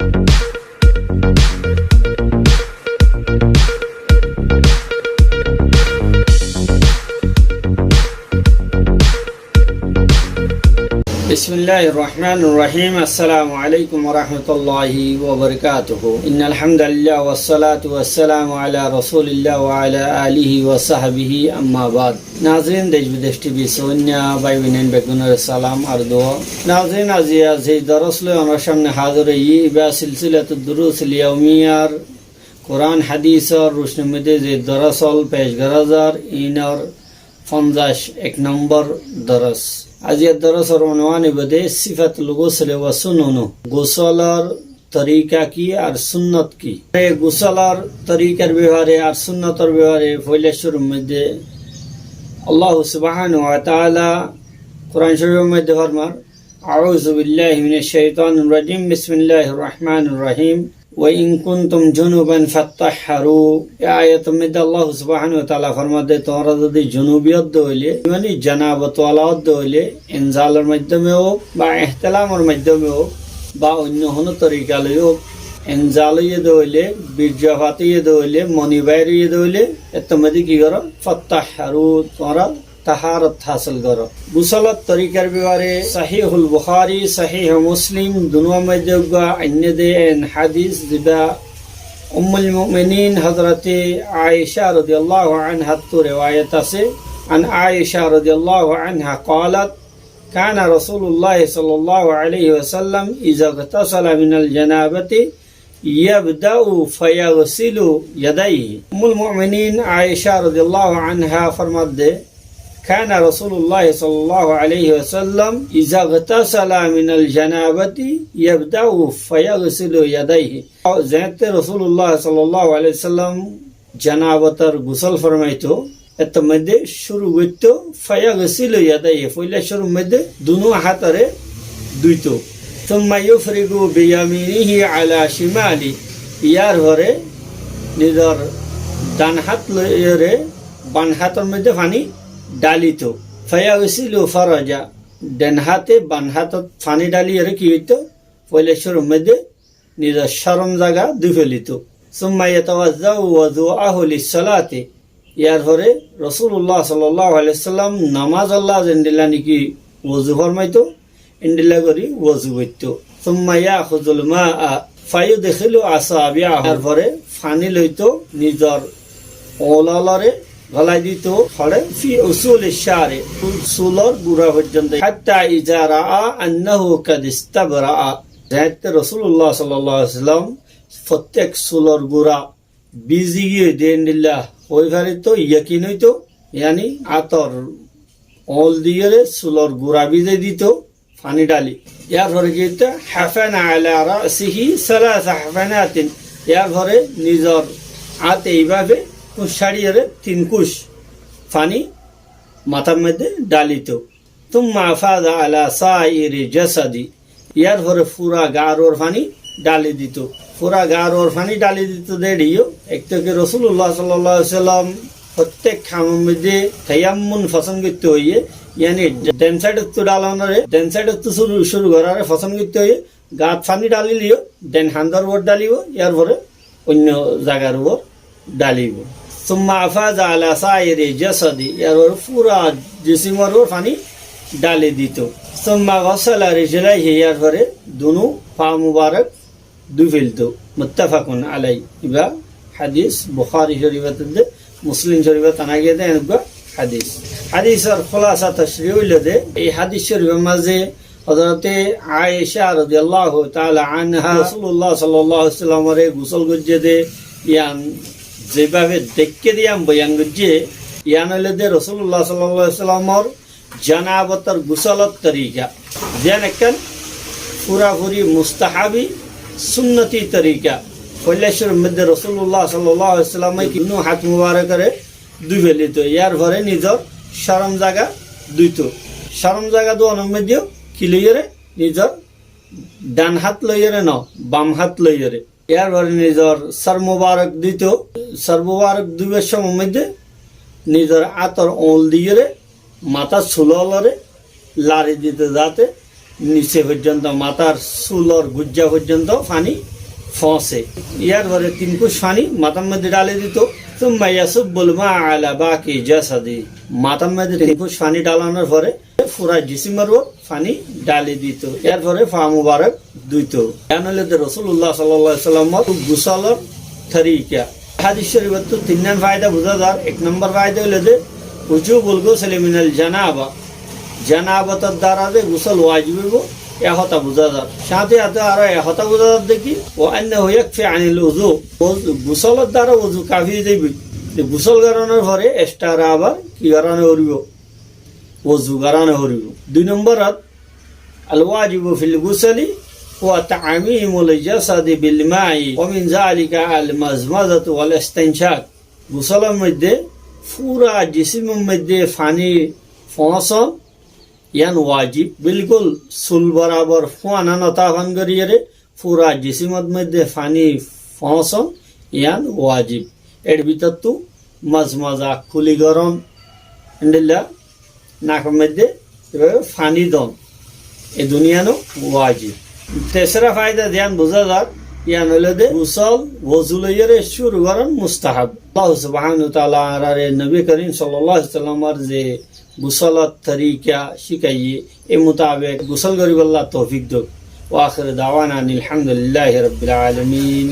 বিসমিল্লাহির রহমানির রহিম। আসসালামু আলাইকুম ওয়া রাহমাতুল্লাহি ওয়া বারাকাতুহু। ইন্নাল হামদুলিল্লাহ ওয়াস সালাতু ওয়াস সালামু আলা রাসূলিল্লাহ ওয়া আলা আলিহি ওয়া সাহবিহি আম্মা বাদ। নাজরিন, দেশ বিদেশ টিভি সোনিয়া ভাই বোনেন বেগুনের সালাম আর দোয়া। নাজরিন, আজিয়া যে দরস লই আমার সামনে হাজির হই ইবা সিলসিলাতুদ দুরুসিল ইয়াউমিয়ার কোরআন হাদিসর রোশনি মধ্যে যে দরসল পেশ গরাজার ইনর 51 নম্বর দরস। আজিয়ার দরসর অনুমান বদে সিফাতুল গোসল ওয়া সুন্নাহ, গোসলের তরিকা কি আর সুন্নত কি। এই গোসলের তরিকার ব্যাপারে আর সুন্নতের ব্যাপারে পয়লা শুরুর মধ্যে আল্লাহ সুবহানাহু ওয়া তাআলা কোরআন শরীফের মধ্যে ফরমান, আউযু বিল্লাহি মিনাশ শাইতানির রাজিম, বিসমিল্লাহির রহমানির রহিম, ওয়া ইন কুনতুম জুনুবান ফাত্তাহহারু। এই আয়াতের মধ্যে আল্লাহ সুবহানাহু ওয়া তাআলা ফরমাতে, তোমরা যদি জুনুবিয়ত হইলে মানে জানাবত ওয়ালাত হইলে ইনজালের মাধ্যমে হোক বা ইহতিলামের মাধ্যমে হোক বা অন্য কোনো তরিকা লই হোক, ইনজালিয়ে হইলে বীর্যপাতিয়ে হইলে মনিবাইরিয়ে হইলে এর মধ্যে কি করো? ফাত্তাহহারু, তোমরা তাহারত হাসিল করো। গোসলের তরিকার ব্যাপারে সহিহুল বুখারী, সহিহ মুসলিম দুনোর মধ্যে অন্যদে হাদিস যেটা উম্মুল মুমিনিন হযরতে আয়েশা রাদিয়াল্লাহু আনহা তো riwayat আছে। আন আয়েশা রাদিয়াল্লাহু আনহা قالت كان رسول الله صلى الله عليه وسلم إذا اغتسل من الجنابة يبدأ فيغسل يديه। উম্মুল মুমিনিন আয়েশা রাদিয়াল্লাহু আনহা ফরমাতে, كان رسول الله صلى الله عليه وسلم إذا اغتسل من الجنابة يبدأ فيغسل يديه। যেতে রাসূলুল্লাহ সাল্লাল্লাহু আলাইহি ওয়াসাল্লাম জানাবতের গোসল ফরমাইতো, এর মধ্যে শুরু করতো ফায়াগসিলু ইয়াদাইহি, পয়লা শুরুর মধ্যে দুনো হাতরে ধুইতো। ثم يفرغ بيمينه على شماله, ইয়ার পরে নিজের ডান হাত লইরে বাম হাতের মধ্যে পানি ডালিত। ফায়াগসিলু ফারাজা, ডান হাতে বাম হাতত পানি ডালিয়ে কি হইতো? পয়লা শুরুর মধ্যে নিজের শরম জায়গা ধুই ফেলিত। সুম্মা ইয়াতাওয়াজ্জাউ ওযুআহু লিস-সালাতি, ইয়ার পরে রাসূলুল্লাহ সাল্লাল্লাহু আলাইহি ওয়াসাল্লাম নামাজ আল্লাহ জেন্ডিলা নাকি ওযু ফরমাইতো, ইন্ডিলা করি ওযু করতো। সুম্মা ইয়াখুযুল মাআ ফায়ুদখিলু আসাবিআহু, ইয়ার পরে পানি লইতো নিজের ওলালরে গলাই দিত, হরে ফি উসুলিশ শারি, চুলর গুড়া পর্যন্ত। হাত্তা ইযা রাআ আন্নাহু কাদ ইস্তাবরা, যাতে রাসূলুল্লাহ সাল্লাল্লাহু আলাইহি ওয়াসাল্লাম প্রত্যেক চুলর গুড়া বিজিয়ে দেনদিল্লা ওই ভারে তো ইয়াকিন হইতো, ইয়ানি আতর ওল দিয়ে চুলর গুড়া ভিজে দিত পানি ডালি। ইয়ার পরে কি হইতো? হাফানা আলা রাসিহি সালাসা হাফানাতিন, ইয়ার পরে নিজের হাত এইভাবে কুশাড়িয়ে 3 কুশ পানি মাথার মধ্যে ডালিত। তুম্মা আফাদা আলা সাইরি জাসাদি, ইয়ার পরে পুরা গাড়োর পানি ডালি দিত। পুরা গাড়োর পানি ডালি দিত দেড়িও। এক থেকে রাসূলুল্লাহ সাল্লাল্লাহু আলাইহি ওয়াসাল্লাম প্রত্যেক খামের মধ্যে তায়াম্মুন পছন্দ করতে হইয়ে, ইয়ানি ডেন সাইডে তো ডালানোরে ডেন সাইডে তো শুরু করারে পছন্দ করতে হইয়ে গাত পানি ডালিলিও, ডেন হান্দার উপর ডালিব, ইয়ার পরে অন্য জায়গার উপর ডালিব। সুম্মা আফাজা আলা সাইরি জাসাদি, ইয়ার পরে পুরা জিসিমের উপর পানি ডালি দিত। সুম্মা গাসালা রিজলাইহি, ইয়ার পরে দুনো পা মুবারক ধুই ফেলতো। মুত্তাফাকুন আলাই, ইবা হাদিস বুখারী শরীফে মুসলিম শরীফে আনা গিয়েছে এনেকুৱা হাদিস। হাদিসের খোলাসা তশরিহ হইল যে এই হাদিস শরীফের মাঝে হযরতে আয়েশা রাদিয়াল্লাহু তাআলা আনহা রাসূলুল্লাহ সাল্লাল্লাহু আলাইহি ওয়াসাল্লামের গোসল গজ্জে দে ইয়ান যেভাবে দেখকে দিয়াম বয়ান গজ্জে ইয়ান হইলে যে রাসূলুল্লাহ সাল্লাল্লাহু আলাইহি ওয়াসাল্লামের জানাবতের গোসলের তরিকা যেন একখান পুরাপুরি মুস্তাহাবি সুন্নতি তরিকা। পয়লাশের মধ্যে রাসূলুল্লাহ সাল্লাল্লাহু আলাইহি ওয়াসাল্লাম কিনো হাত মুবারকরে ধুই ফেলিত, ইয়ার পরে নিজের শরম জায়গা ধুইত। শরম জায়গা ধোয়ানোর মধ্যেও কি লইরে নিজের ডান হাত লইরে ন বাম হাত লইরে, ইয়ার পরে নিজের সর মুবারক দিত। সর মুবারক দুইবার সময় মধ্যে নিজের আতর ওল দিয়ে মাথা চুলরে লাড়ি দিতে, যাতে নিচে পর্যন্ত মাথার চুলর গুজ্জা পর্যন্ত পানি ফসে। ইয়ার পরে 3 কুশ পানি মাথার মধ্যে ডালে দিত। সুম্মা ইয়াসুব্বুল মা আলা বাকি জাসাদি, মাথার মধ্যে 3 কুশ পানি ডালানোর পরে পুরা জিসিমের উপর পানি ডালে দিত। এরপরে পা মুবারক ধুইত। এন হলে রাসূলুল্লাহ সাল্লাল্লাহু আলাইহি ওয়াসাল্লাম গোসলের তরিকা। হাদিস শরীফত 3 নং ফায়দা বোঝা যায়। 1 নম্বর ফায়দা হলো যে উজুবুল গোসল মিনাল জানাবা, জানাবাতের দ্বারা যে গোসল ওয়াজিব হইব এ কথা বোঝা যায়। সাথে সাথে আরো এ কথা বোঝা যায় দেখি ও আন্নাহু ইয়াকফি আনিল উযু, গোসলের দ্বারা ওযু কাফি যাইবে। গোসল করানোর পরে এক্সট্রা আবার কি করানো হইব, ওযু করানো হইব। 2 নম্বরত আল ওয়াজিবু ফিল গুসলি ওয়া তা'মিমুল জাসাদি বিল মাই ওয়া মিন যালিকা আল মাজমাযাতু ওয়াল ইস্তিনশাক, গোসলের মধ্যে পুরা জিসিমের মধ্যে পানি ফসল ইয়ান ওয়াজিব। বিলকুল চুল বরাবর ফুয়ানা নতা ফান করিয়ে পুরা জিসিমের মধ্যে পানি ফসল ইয়ান ওয়াজিব। এর ভিতর তো মাজমাজা কুলিগরণ এন্ডিল্লা নাকের মধ্যে পানি দন এ দুনিয়ানো ওয়াজিব। তেসরা ফায়দা ধ্যান বোঝা যাক ইয়ান হলো দে গোসল ওযু লইরে শুরু করেন মুস্তাহাব। আল্লাহ সুবহানাহু ওয়া তাআলা আর নবী করিম সাল্লাল্লাহু আলাইহি ওয়াসাল্লামের যে গোসলের তরিকা শিখাইয়ে এ মোতাবেক গোসল করিবার তৌফিক দাও। ওয়া আখির দাওয়ানা আলহামদুলিল্লাহি রাব্বিল আলামিন।